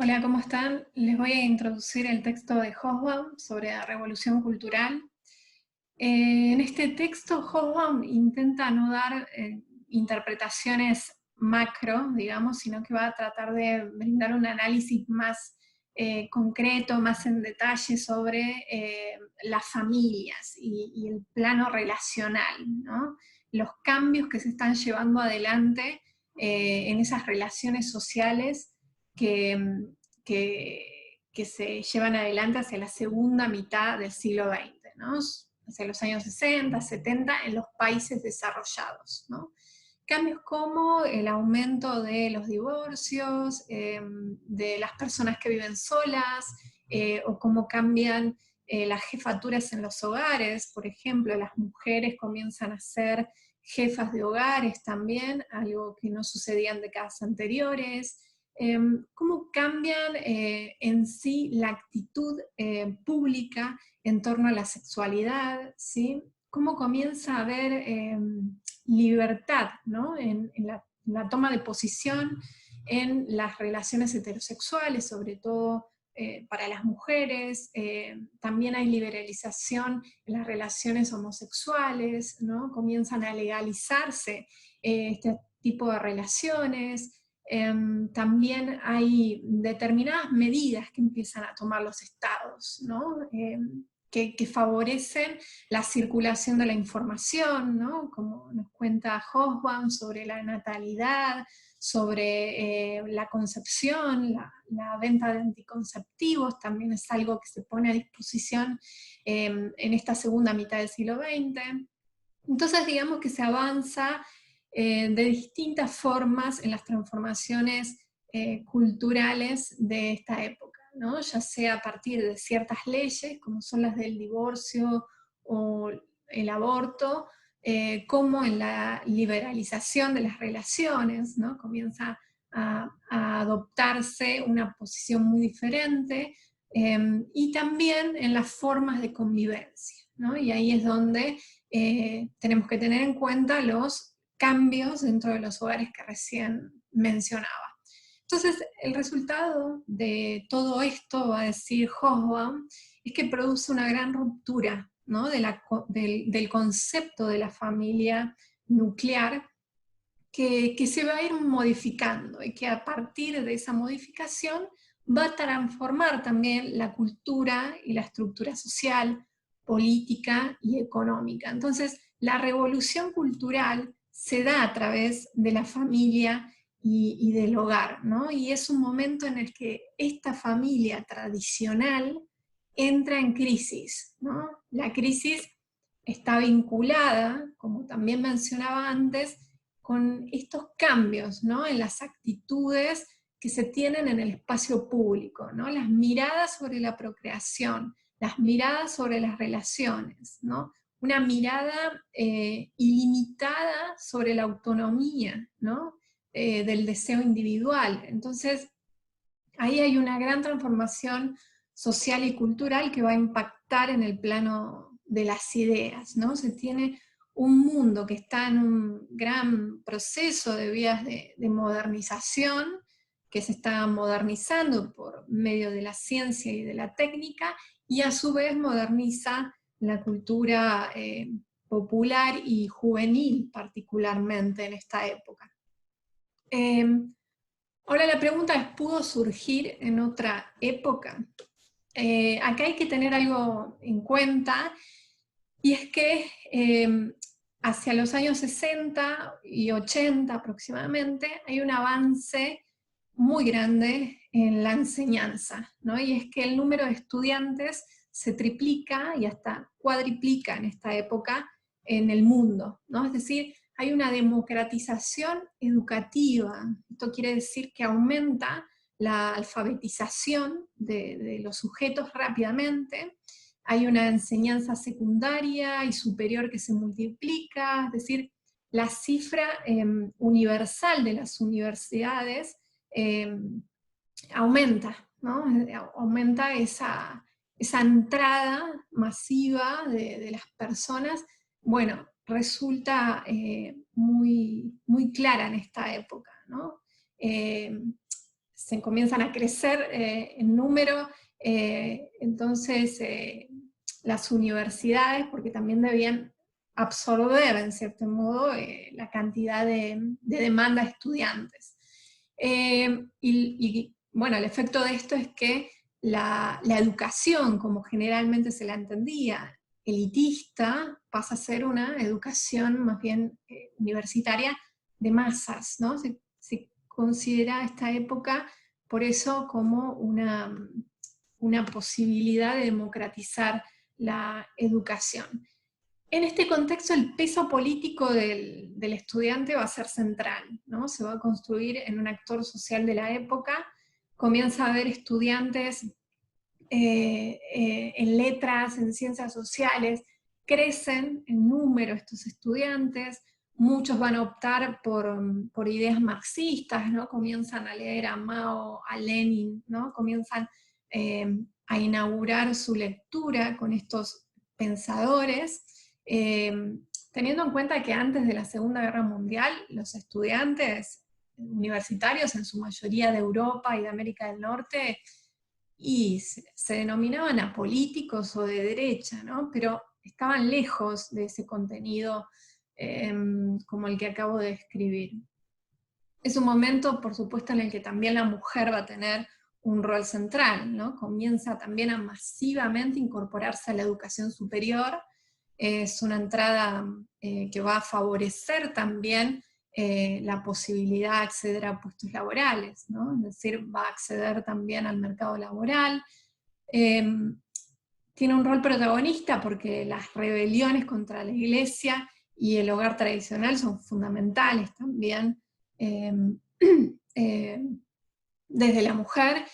Hola, ¿cómo están? Les voy a introducir el texto de Hobsbawm sobre la revolución cultural. En este texto, Hobsbawm intenta no dar interpretaciones macro, digamos, sino que va a tratar de brindar un análisis más concreto, más en detalle sobre las familias y el plano relacional, ¿no? Los cambios que se están llevando adelante en esas relaciones sociales que, que se llevan adelante hacia la segunda mitad del siglo XX, ¿no? Hacia los años 60, 70, en los países desarrollados, ¿no? Cambios como el aumento de los divorcios, de las personas que viven solas, o cómo cambian las jefaturas en los hogares. Por ejemplo, las mujeres comienzan a ser jefas de hogares también, algo que no sucedía en décadas anteriores. Cómo cambian en sí la actitud pública en torno a la sexualidad, ¿sí? Cómo comienza a haber libertad, ¿no? En la toma de posición en las relaciones heterosexuales, sobre todo para las mujeres. También hay liberalización en las relaciones homosexuales, ¿no? Comienzan a legalizarse este tipo de relaciones. También hay determinadas medidas que empiezan a tomar los estados, ¿no? Que favorecen la circulación de la información, ¿no? Como nos cuenta Hobsbawm sobre la natalidad, sobre la concepción, la venta de anticonceptivos, también es algo que se pone a disposición en esta segunda mitad del siglo XX. Entonces digamos que se avanza de distintas formas en las transformaciones culturales de esta época, ¿no? Ya sea a partir de ciertas leyes, como son las del divorcio o el aborto, como en la liberalización de las relaciones, ¿no? Comienza a adoptarse una posición muy diferente, y también en las formas de convivencia, ¿no? Y ahí es donde tenemos que tener en cuenta los cambios dentro de los hogares que recién mencionaba. Entonces, el resultado de todo esto, va a decir Hobsbawm, es que produce una gran ruptura, ¿no? del concepto de la familia nuclear que se va a ir modificando y que a partir de esa modificación va a transformar también la cultura y la estructura social, política y económica. Entonces, la revolución cultural se da a través de la familia y del hogar, ¿no? Y es un momento en el que esta familia tradicional entra en crisis, ¿no? La crisis está vinculada, como también mencionaba antes, con estos cambios, ¿no? En las actitudes que se tienen en el espacio público, ¿no? Las miradas sobre la procreación, las miradas sobre las relaciones, ¿no? Una mirada ilimitada sobre la autonomía, ¿no? Del deseo individual. Entonces, ahí hay una gran transformación social y cultural que va a impactar en el plano de las ideas, ¿no? Se tiene un mundo que está en un gran proceso de vías de modernización, que se está modernizando por medio de la ciencia y de la técnica, y a su vez moderniza la cultura popular y juvenil, particularmente en esta época. Eh, Ahora la pregunta es, ¿pudo surgir en otra época? Acá hay que tener algo en cuenta, y es que hacia los años 60 y 80 aproximadamente hay un avance muy grande en la enseñanza, ¿no? Y es que el número de estudiantes se triplica y hasta cuadriplica en esta época en el mundo, ¿no? Es decir, hay una democratización educativa. Esto quiere decir que aumenta la alfabetización de los sujetos rápidamente. Hay una enseñanza secundaria y superior que se multiplica, es decir, la cifra universal de las universidades eh, aumenta, ¿no? Aumenta esa entrada masiva de las personas. Bueno, resulta muy, muy clara en esta época, ¿no? se comienzan a crecer en número, entonces las universidades, porque también debían absorber, en cierto modo, la cantidad de demanda de estudiantes. Bueno, el efecto de esto es que la educación, como generalmente se la entendía, elitista, pasa a ser una educación más bien universitaria de masas, ¿no? Se considera esta época por eso como una posibilidad de democratizar la educación. En este contexto, el peso político del estudiante va a ser central, ¿no? Se va a construir en un actor social de la época, comienza a haber estudiantes en letras, en ciencias sociales, crecen en número estos estudiantes, muchos van a optar por ideas marxistas, ¿no? Comienzan a leer a Mao, a Lenin, ¿no? Comienzan a inaugurar su lectura con estos pensadores, teniendo en cuenta que antes de la Segunda Guerra Mundial, los estudiantes universitarios, en su mayoría de Europa y de América del Norte, y se denominaban apolíticos o de derecha, ¿no? Pero estaban lejos de ese contenido como el que acabo de describir. Es un momento, por supuesto, en el que también la mujer va a tener un rol central, ¿no? Comienza también a masivamente incorporarse a la educación superior, es una entrada que va a favorecer también la posibilidad de acceder a puestos laborales, ¿no? Es decir, va a acceder también al mercado laboral. Tiene un rol protagonista porque las rebeliones contra la iglesia y el hogar tradicional son fundamentales también eh, eh, desde la mujer,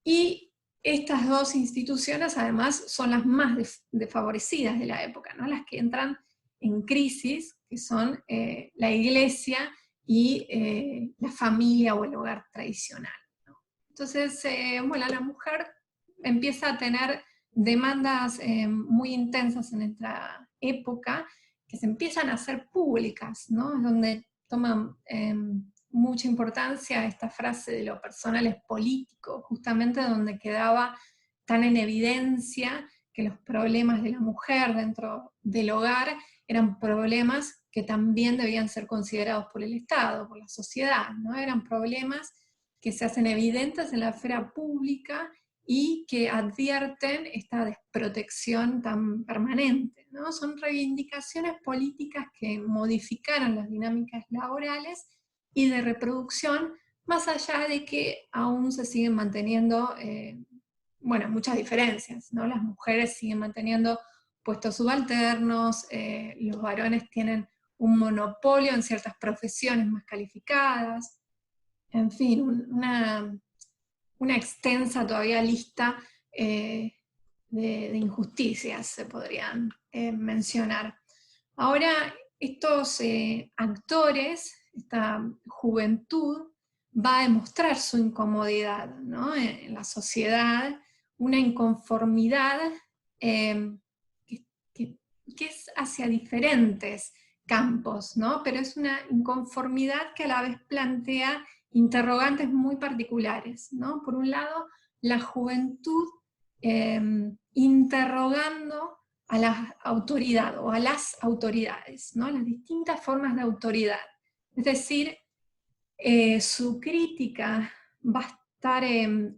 y estas dos instituciones además son las más desfavorecidas de la época, ¿no? Las que entran en crisis, que son la iglesia y la familia o el hogar tradicional, ¿no? Entonces, bueno, la mujer empieza a tener demandas muy intensas en esta época, que se empiezan a hacer públicas, ¿no? Es donde toman mucha importancia esta frase de lo personal es político, justamente donde quedaba tan en evidencia que los problemas de la mujer dentro del hogar eran problemas que también debían ser considerados por el Estado, por la sociedad, ¿no? Eran problemas que se hacen evidentes en la esfera pública y que advierten esta desprotección tan permanente, ¿no? Son reivindicaciones políticas que modificaron las dinámicas laborales y de reproducción, más allá de que aún se siguen manteniendo, bueno, muchas diferencias, ¿no? Las mujeres siguen manteniendo puestos subalternos, los varones tienen un monopolio en ciertas profesiones más calificadas, en fin, una extensa todavía lista de injusticias se podrían mencionar. Ahora, estos actores, esta juventud, va a demostrar su incomodidad, ¿no? En la sociedad, una inconformidad que, que es hacia diferentes campos, ¿no? Pero es una inconformidad que a la vez plantea interrogantes muy particulares, ¿no? Por un lado, la juventud interrogando a la autoridad o a las autoridades, ¿no? Las distintas formas de autoridad. Es decir, su crítica va a estar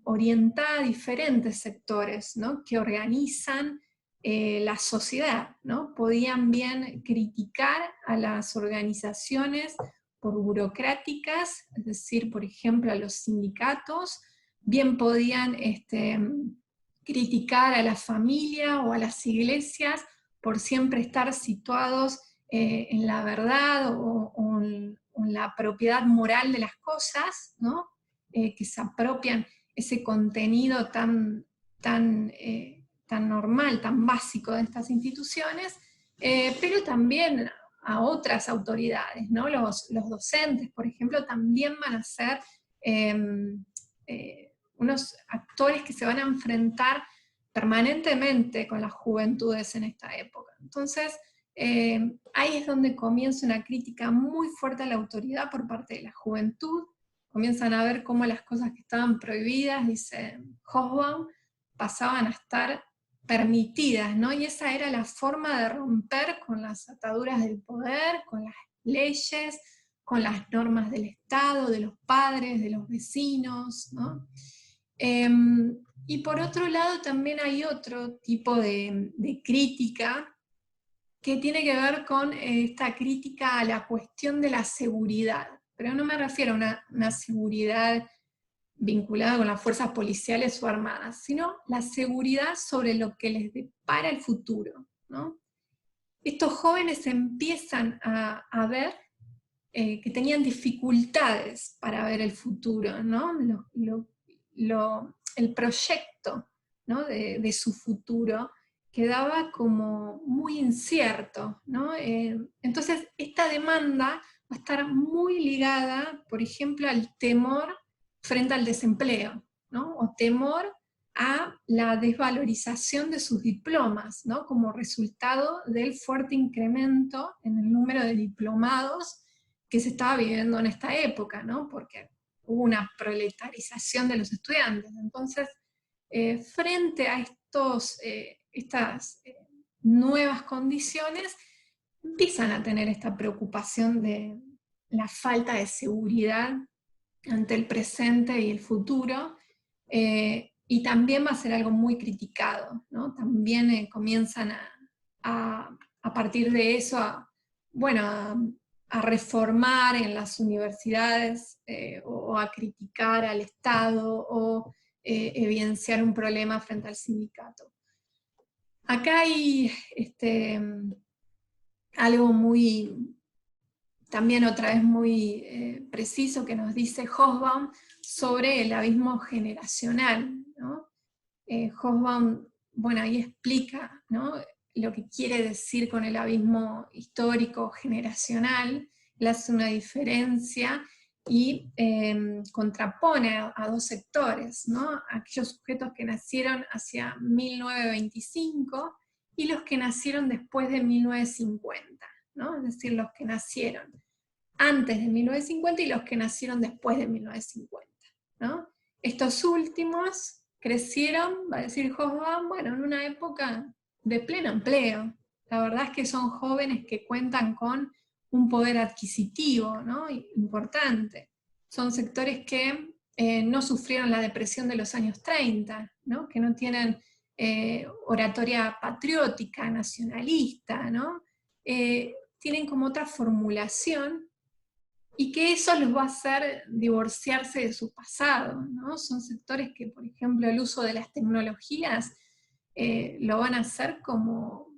orientada a diferentes sectores, ¿no? Que organizan la sociedad, ¿no? Podían bien criticar a las organizaciones por burocráticas, es decir, por ejemplo, a los sindicatos, bien podían criticar a la familia o a las iglesias por siempre estar situados en la verdad o en la propiedad moral de las cosas, ¿no? Que se apropian ese contenido tan normal, tan básico de estas instituciones, pero también a otras autoridades, ¿no? Los docentes, por ejemplo, también van a ser unos actores que se van a enfrentar permanentemente con las juventudes en esta época. Entonces, ahí es donde comienza una crítica muy fuerte a la autoridad por parte de la juventud, comienzan a ver cómo las cosas que estaban prohibidas, dice Hobsbawm, pasaban a estar permitidas, ¿no? Y esa era la forma de romper con las ataduras del poder, con las leyes, con las normas del Estado, de los padres, de los vecinos, ¿no? Y por otro lado también hay otro tipo de crítica que tiene que ver con esta crítica a la cuestión de la seguridad, pero no me refiero a una seguridad vinculada con las fuerzas policiales o armadas, sino la seguridad sobre lo que les depara el futuro, ¿no? Estos jóvenes empiezan a ver que tenían dificultades para ver el futuro, ¿no? El proyecto, ¿no? de su futuro quedaba como muy incierto, ¿no? Entonces esta demanda va a estar muy ligada, por ejemplo, al temor frente al desempleo, ¿no? O temor a la desvalorización de sus diplomas, ¿no? Como resultado del fuerte incremento en el número de diplomados que se estaba viviendo en esta época, ¿no? Porque hubo una proletarización de los estudiantes. Entonces, frente a estas nuevas condiciones, empiezan a tener esta preocupación de la falta de seguridad ante el presente y el futuro, y también va a ser algo muy criticado, ¿no? También comienzan a partir de eso a reformar en las universidades o a criticar al Estado o evidenciar un problema frente al sindicato. Acá hay algo muy, también otra vez muy preciso que nos dice Hobsbawm sobre el abismo generacional, ¿no? Hobsbawm, bueno, ahí explica, ¿no?, lo que quiere decir con el abismo histórico generacional, le hace una diferencia y contrapone a dos sectores, ¿no? Aquellos sujetos que nacieron hacia 1925 y los que nacieron después de 1950, ¿no? Es decir, los que nacieron antes de 1950 y los que nacieron después de 1950, ¿no? Estos últimos crecieron, va a decir Hobsbawm, bueno, en una época de pleno empleo. La verdad es que son jóvenes que cuentan con un poder adquisitivo, ¿no?, importante. Son sectores que no sufrieron la depresión de los años 30, ¿no?, que no tienen oratoria patriótica, nacionalista, ¿no? Tienen como otra formulación, y que eso los va a hacer divorciarse de su pasado, ¿no? Son sectores que, por ejemplo, el uso de las tecnologías lo van a hacer como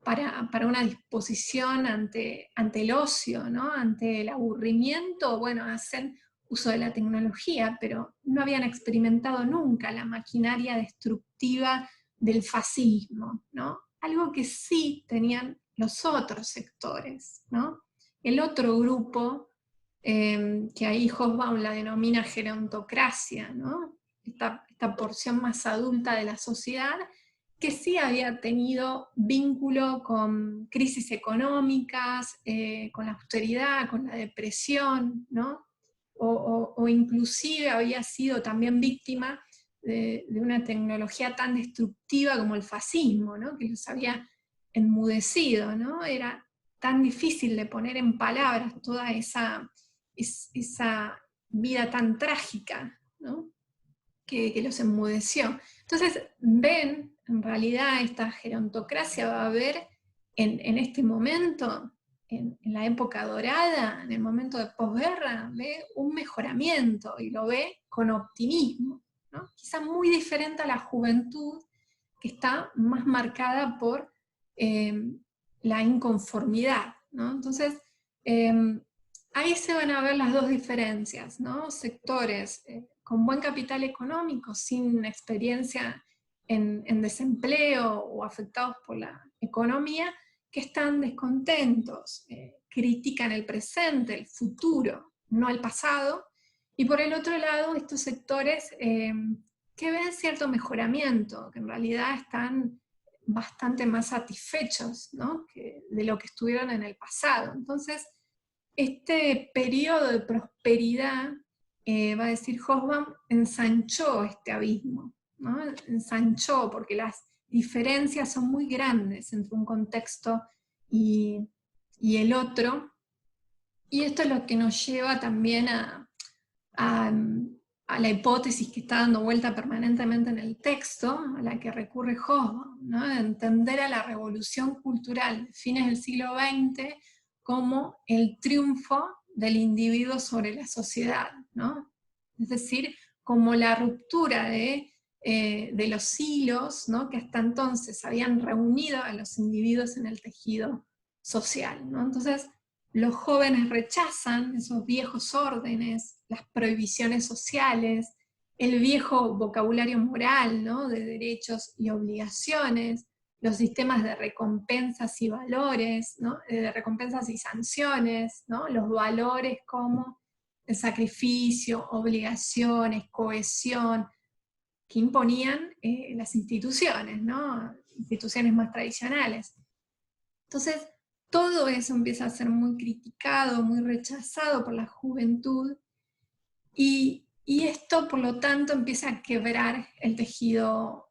para una disposición ante el ocio, ¿no? Ante el aburrimiento, bueno, hacen uso de la tecnología, pero no habían experimentado nunca la maquinaria destructiva del fascismo, ¿no? Algo que sí tenían los otros sectores, ¿no? El otro grupo, que ahí Hobsbawm la denomina gerontocracia, ¿no? Esta porción más adulta de la sociedad, que sí había tenido vínculo con crisis económicas, con la austeridad, con la depresión, ¿no? O inclusive había sido también víctima de una tecnología tan destructiva como el fascismo, ¿no?, que los había enmudecido, ¿no? Era tan difícil de poner en palabras toda esa vida tan trágica, ¿no?, que los enmudeció. Entonces ven, en realidad esta gerontocracia va a haber en este momento, en la época dorada, en el momento de posguerra, ve un mejoramiento y lo ve con optimismo, ¿no? Quizá muy diferente a la juventud, que está más marcada por la inconformidad, ¿no? Entonces, ahí se van a ver las dos diferencias, ¿no? Sectores con buen capital económico, sin experiencia en desempleo o afectados por la economía, que están descontentos, critican el presente, el futuro, no el pasado, y por el otro lado estos sectores que ven cierto mejoramiento, que en realidad están bastante más satisfechos, ¿no?, de lo que estuvieron en el pasado. Entonces, este periodo de prosperidad va a decir Hobsbawm, ensanchó este abismo, ¿no? Ensanchó, porque las diferencias son muy grandes entre un contexto y el otro, y esto es lo que nos lleva también a, a la hipótesis que está dando vuelta permanentemente en el texto, a la que recurre Hobsbawm, ¿no? De entender a la revolución cultural de fines del siglo XX como el triunfo del individuo sobre la sociedad, ¿no? Es decir, como la ruptura de los hilos, ¿no? Que hasta entonces habían reunido a los individuos en el tejido social, ¿no? Entonces, los jóvenes rechazan esos viejos órdenes, las prohibiciones sociales, el viejo vocabulario moral, ¿no? De derechos y obligaciones, los sistemas de recompensas y valores, ¿no? De recompensas y sanciones, ¿no? Los valores como el sacrificio, obligaciones, cohesión, que imponían las instituciones, ¿no? Instituciones más tradicionales. Entonces, todo eso empieza a ser muy criticado, muy rechazado por la juventud, y esto, por lo tanto, empieza a quebrar el tejido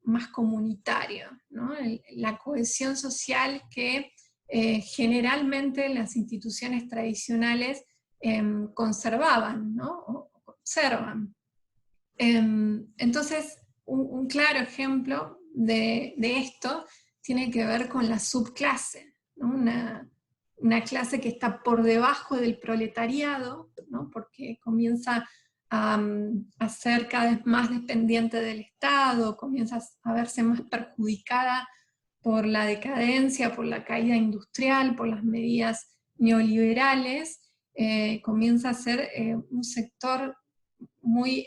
más comunitario, ¿no? La cohesión social que generalmente las instituciones tradicionales conservaban, ¿no? O conservan. Entonces, un claro ejemplo de esto tiene que ver con la subclase, ¿no? Una clase que está por debajo del proletariado, ¿no? Porque comienza a ser cada vez más dependiente del Estado, comienza a verse más perjudicada por la decadencia, por la caída industrial, por las medidas neoliberales, comienza a ser un sector muy,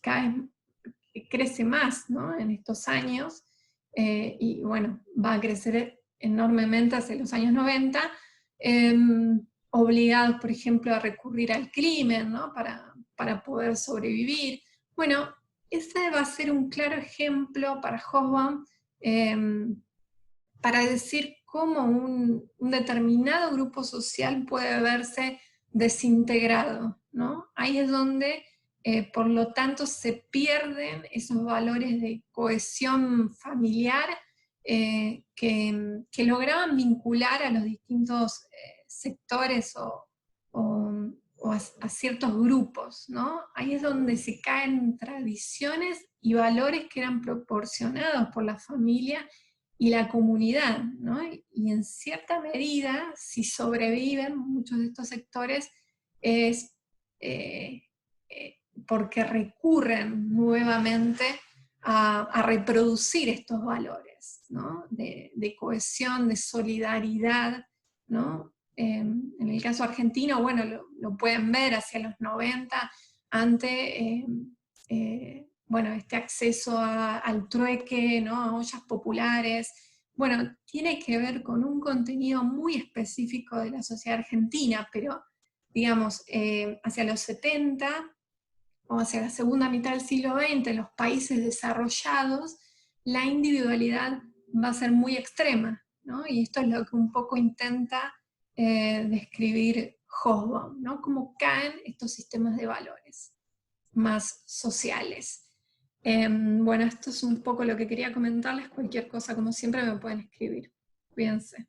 cada vez crece más, ¿no? En estos años, y bueno, va a crecer enormemente hacia los años 90, obligados, por ejemplo, a recurrir al crimen, ¿no? Para poder sobrevivir. Bueno, ese va a ser un claro ejemplo para Hobsbawm, para decir cómo un determinado grupo social puede verse desintegrado, ¿no? Ahí es donde, por lo tanto, se pierden esos valores de cohesión familiar que lograban vincular a los distintos sectores o a ciertos grupos, ¿no? Ahí es donde se caen tradiciones y valores que eran proporcionados por la familia y la comunidad, ¿no? Y en cierta medida, si sobreviven muchos de estos sectores, es eh, porque recurren nuevamente a reproducir estos valores, ¿no? De cohesión, de solidaridad, ¿no? En el caso argentino, bueno, lo pueden ver hacia los 90, ante bueno, este acceso al trueque, ¿no? A ollas populares. Bueno, tiene que ver con un contenido muy específico de la sociedad argentina, pero digamos, hacia los 70 o hacia la segunda mitad del siglo XX, en los países desarrollados, la individualidad va a ser muy extrema, ¿no? Y esto es lo que un poco intenta describir Hobsbawm, ¿no? Cómo caen estos sistemas de valores más sociales. Bueno, esto es un poco lo que quería comentarles. Cualquier cosa, como siempre, me pueden escribir. Cuídense.